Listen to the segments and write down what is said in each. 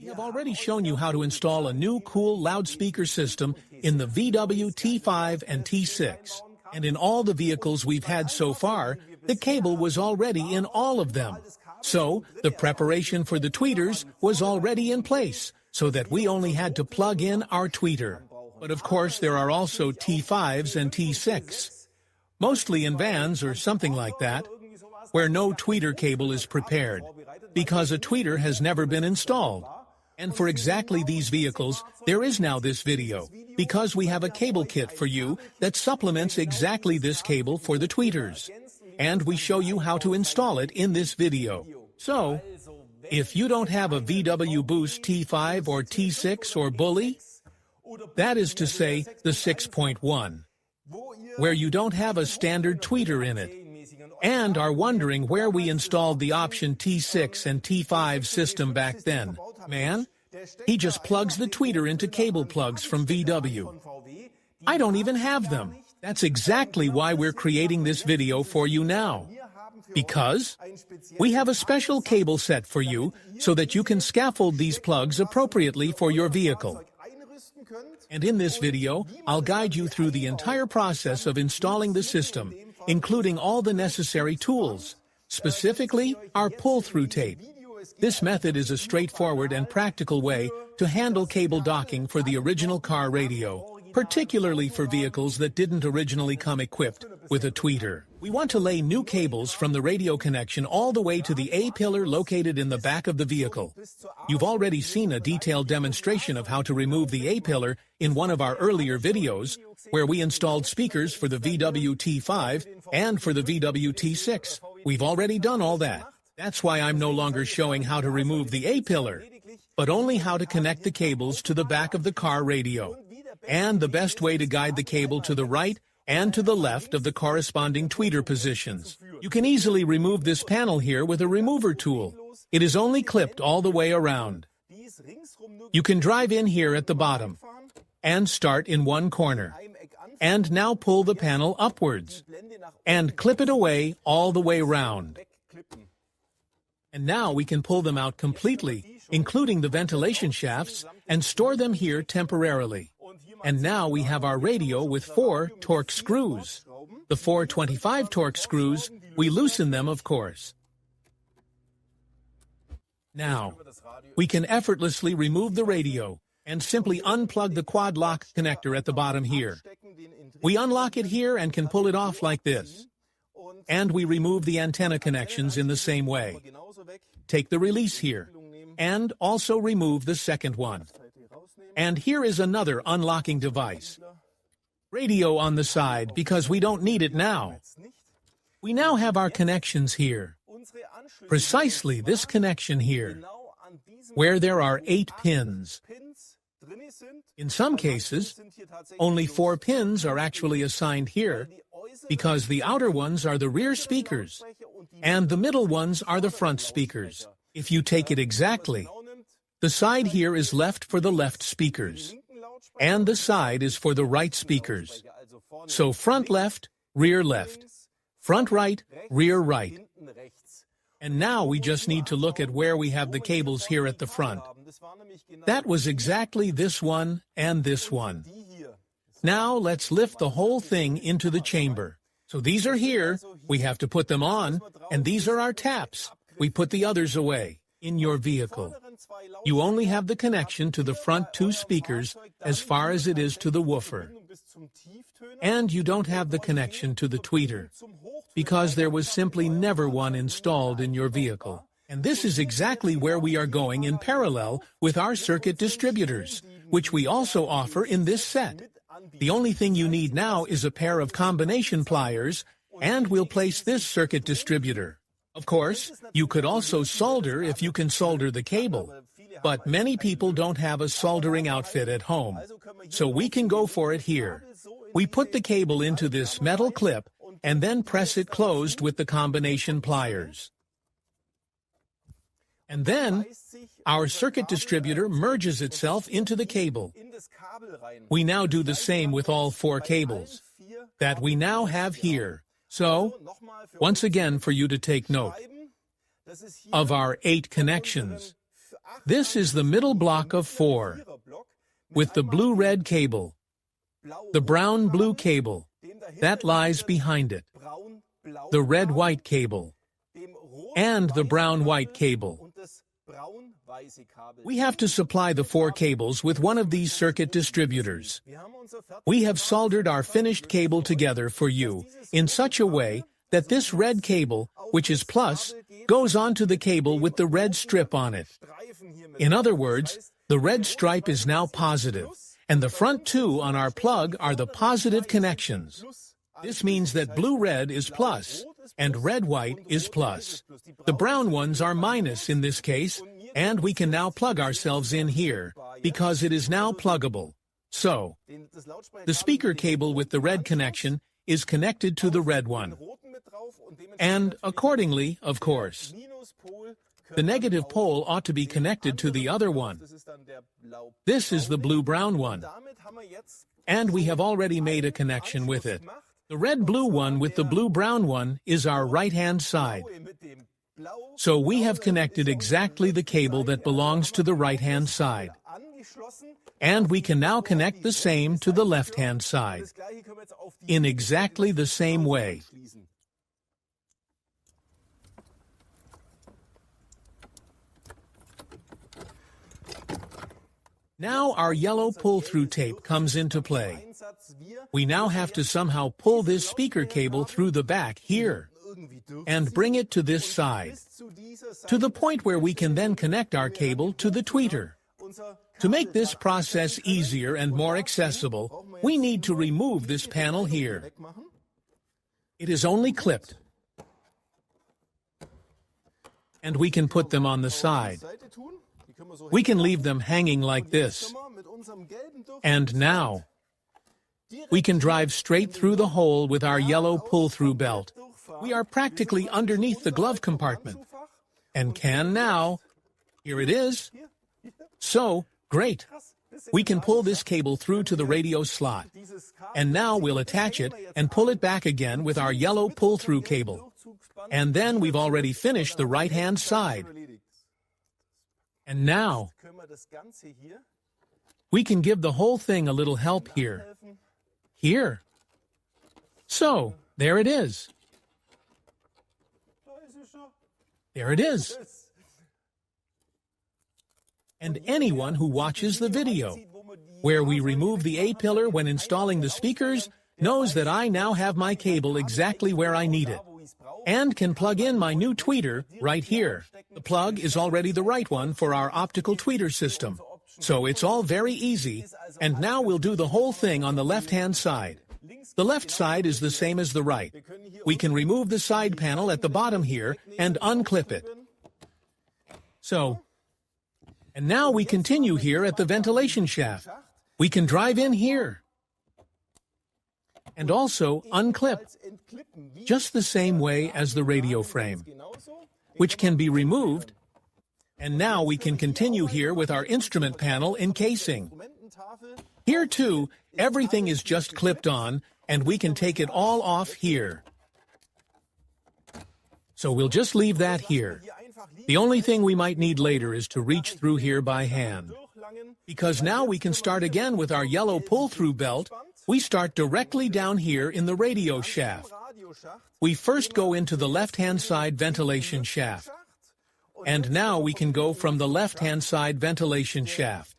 We have already shown you how to install a new cool loudspeaker system in the VW T5 and T6. And in all the vehicles we've had so far, the cable was already in all of them. So, the preparation for the tweeters was already in place, so that we only had to plug in our tweeter. But of course there are also T5s and T6, mostly in vans or something like that, where no tweeter cable is prepared, because a tweeter has never been installed. And for exactly these vehicles, there is now this video, because we have a cable kit for you that supplements exactly this cable for the tweeters. And we show you how to install it in this video. So, if you don't have a VW Boost T5 or T6 or Bully, that is to say, the 6.1, where you don't have a standard tweeter in it, and are wondering where we installed the option T6 and T5 system back then, man, he just plugs the tweeter into cable plugs from VW. I don't even have them. That's exactly why we're creating this video for you now. Because we have a special cable set for you so that you can scaffold these plugs appropriately for your vehicle. And in this video, I'll guide you through the entire process of installing the system, including all the necessary tools, specifically our pull-through tape. This method is a straightforward and practical way to handle cable docking for the original car radio, particularly for vehicles that didn't originally come equipped with a tweeter. We want to lay new cables from the radio connection all the way to the A-pillar located in the back of the vehicle. You've already seen a detailed demonstration of how to remove the A-pillar in one of our earlier videos, where we installed speakers for the VW T5 and for the VW T6. We've already done all that. That's why I'm no longer showing how to remove the A-pillar, but only how to connect the cables to the back of the car radio, and the best way to guide the cable to the right and to the left of the corresponding tweeter positions. You can easily remove this panel here with a remover tool. It is only clipped all the way around. You can drive in here at the bottom and start in one corner, and now pull the panel upwards and clip it away all the way round. And now we can pull them out completely, including the ventilation shafts, and store them here temporarily. And now we have our radio with 4 Torx screws. The 4 25 Torx screws, we loosen them, of course. Now, we can effortlessly remove the radio and simply unplug the Quadlock connector at the bottom here. We unlock it here and can pull it off like this. And we remove the antenna connections in the same way. Take the release here, and also remove the second one. And here is another unlocking device. Radio on the side, because we don't need it now. We now have our connections here. Precisely this connection here, where there are 8 pins. In some cases, only 4 pins are actually assigned here, because the outer ones are the rear speakers, and the middle ones are the front speakers. If you take it exactly, the side here is left for the left speakers, and the side is for the right speakers. So front left, front right, rear right. And now we just need to look at where we have the cables here at the front. That was exactly this one and this one. Now let's lift the whole thing into the chamber. So these are here, we have to put them on, and these are our taps. We put the others away. In your vehicle, you only have the connection to the front 2 speakers as far as it is to the woofer. And you don't have the connection to the tweeter, because there was simply never one installed in your vehicle. And this is exactly where we are going in parallel with our circuit distributors, which we also offer in this set. The only thing you need now is a pair of combination pliers, and we'll place this circuit distributor. Of course, you could also solder if you can solder the cable, but many people don't have a soldering outfit at home, so we can go for it here. We put the cable into this metal clip and then press it closed with the combination pliers. And then, our circuit distributor merges itself into the cable. We now do the same with all 4 cables that we now have here. So, once again for you to take note, of our 8 connections, This is the middle block of 4, with the blue-red cable, the brown-blue cable, that lies behind it, the red-white cable, and the brown-white cable. We have to supply the 4 cables with one of these circuit distributors. We have soldered our finished cable together for you in such a way that this red cable, which is plus, goes onto the cable with the red strip on it. In other words, the red stripe is now positive, and the front 2 on our plug are the positive connections. This means that blue-red is plus, and red-white is plus. The brown ones are minus in this case, and we can now plug ourselves in here, because it is now pluggable. So, the speaker cable with the red connection is connected to the red one. And accordingly, of course, the negative pole ought to be connected to the other one. This is the blue-brown one. And we have already made a connection with it. The red-blue one with the blue-brown one is our right-hand side. So we have connected exactly the cable that belongs to the right-hand side. And we can now connect the same to the left-hand side, in exactly the same way. Now our yellow pull-through tape comes into play. We now have to somehow pull this speaker cable through the back here and bring it to this side, to the point where we can then connect our cable to the tweeter. To make this process easier and more accessible, we need to remove this panel here. It is only clipped, and we can put them on the side. We can leave them hanging like this. And now, we can drive straight through the hole with our yellow pull-through belt. We are practically underneath the glove compartment. And can now, here it is. So, great. We can pull this cable through to the radio slot. And now we'll attach it and pull it back again with our yellow pull-through cable. And then we've already finished the right-hand side. And now, we can give the whole thing a little help here. Here. So, there it is. There it is. And anyone who watches the video, where we remove the A-pillar when installing the speakers, knows that I now have my cable exactly where I need it, and can plug in my new tweeter right here. The plug is already the right one for our optical tweeter system, so it's all very easy, and now we'll do the whole thing on the left-hand side. The left side is the same as the right. We can remove the side panel at the bottom here and unclip it. So, and now we continue here at the ventilation shaft. We can drive in here and also unclip, just the same way as the radio frame, which can be removed. And now we can continue here with our instrument panel encasing. Here too, everything is just clipped on, and we can take it all off here. So we'll just leave that here. The only thing we might need later is to reach through here by hand. Because now we can start again with our yellow pull-through belt. We start directly down here in the radio shaft. We first go into the left-hand side ventilation shaft. And now we can go from the left-hand side ventilation shaft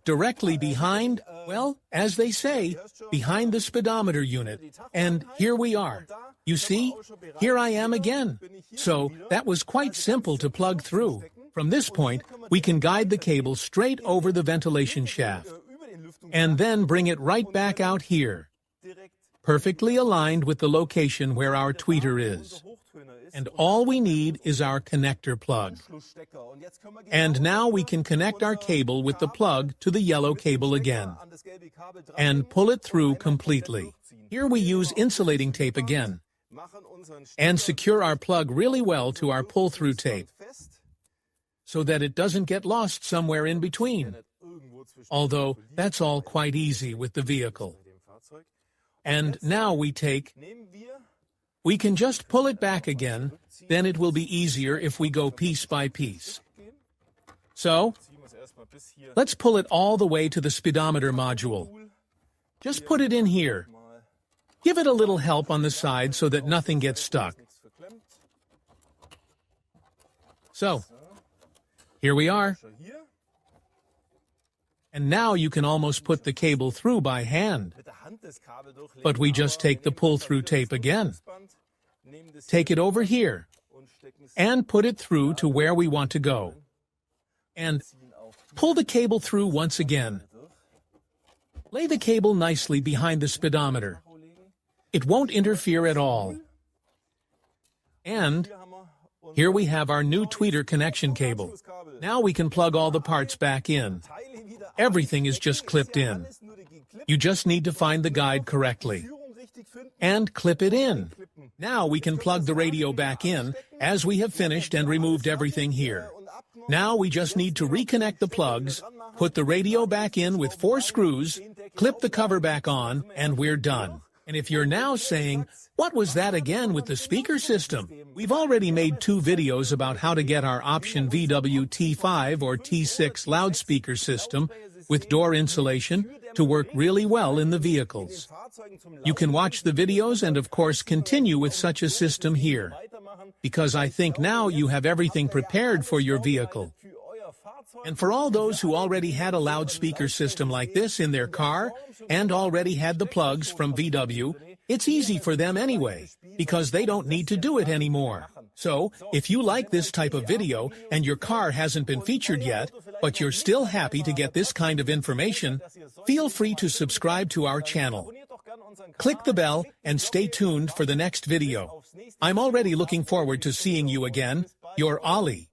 directly behind, well, as they say, behind the speedometer unit. And here we are. You see, here I am again. So that was quite simple to plug through. From this point, we can guide the cable straight over the ventilation shaft and then bring it right back out here, perfectly aligned with the location where our tweeter is. And all we need is our connector plug. And now we can connect our cable with the plug to the yellow cable again and pull it through completely. Here we use insulating tape again and secure our plug really well to our pull-through tape so that it doesn't get lost somewhere in between. Although that's all quite easy with the vehicle. And now we can just pull it back again, then it will be easier if we go piece by piece. So, let's pull it all the way to the speedometer module. Just put it in here. Give it a little help on the side so that nothing gets stuck. So, here we are. And now you can almost put the cable through by hand. But we just take the pull-through tape again. Take it over here and put it through to where we want to go. And pull the cable through once again. Lay the cable nicely behind the speedometer. It won't interfere at all. And here we have our new tweeter connection cable. Now we can plug all the parts back in. Everything is just clipped in. You just need to find the guide correctly and clip it in. Now we can plug the radio back in, as we have finished and removed everything here. Now we just need to reconnect the plugs, put the radio back in with 4 screws, clip the cover back on, and we're done. And if you're now saying, what was that again with the speaker system? We've already made 2 videos about how to get our option VW T5 or T6 loudspeaker system with door insulation to work really well in the vehicles. You can watch the videos and of course continue with such a system here, because I think now you have everything prepared for your vehicle. And for all those who already had a loudspeaker system like this in their car and already had the plugs from VW, it's easy for them anyway, because they don't need to do it anymore. So, if you like this type of video and your car hasn't been featured yet, but you're still happy to get this kind of information, feel free to subscribe to our channel. Click the bell and stay tuned for the next video. I'm already looking forward to seeing you again. Your Ollie.